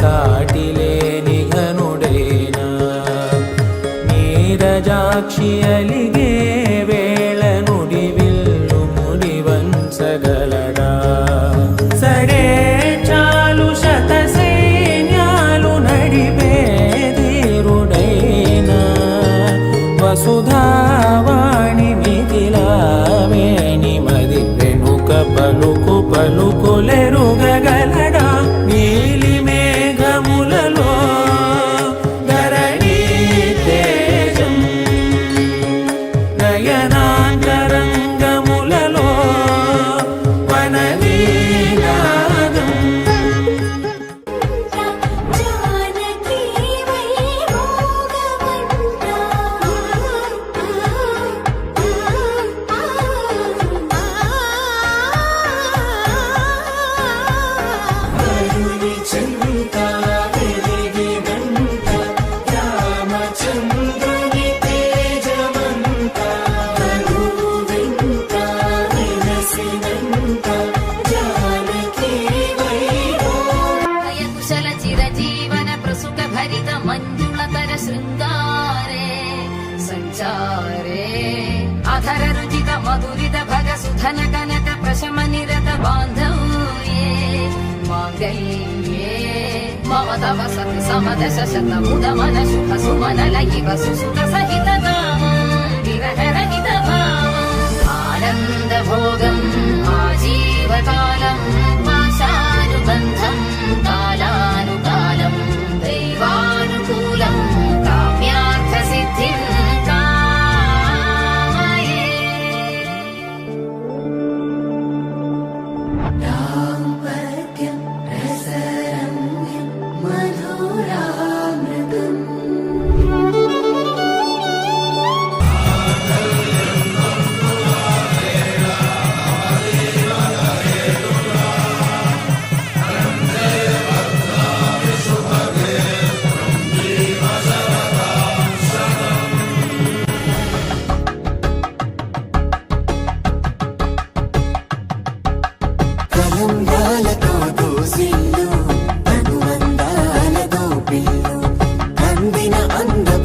సాటిలేని ఘనుడేనా నీరజాక్షి అలిగే వేళ నుడి విల్లు ముడి వంచగలడా సడే చాలు శత సైన్యాలు నడిపే ధీరుడైనా వసుధావాణి మిథిలావేణి మది వెనుక పలుకు పలుకులెరుగగలడా నీలి మేఘములలో ధరణి తేజం నయనాంతరంగములలో వనవీనాదం మంజుళతర శృంగారే సంచారే అధర రుచిత మధురిత భగ సుధన కనక ప్రశమ నిరత బాంధవ్యే మాంగళ్యే మమ తవ సతి సమదశ శత ముదమన శుభ సుమనల ఇవ సుసుత సహిత విరహ రహిత ఆనంద భోగం ఆజీవకాలం పాశానుబంధం కాలానుకాలం దైవానుకూలం కామ్యార్థ సిద్ధిం కామయే దాంపత్యం రసరమ్యం మధురామృతం కలంగాలతో దోసిల్లు అనువందాలతో పిల్లు అందిన అందం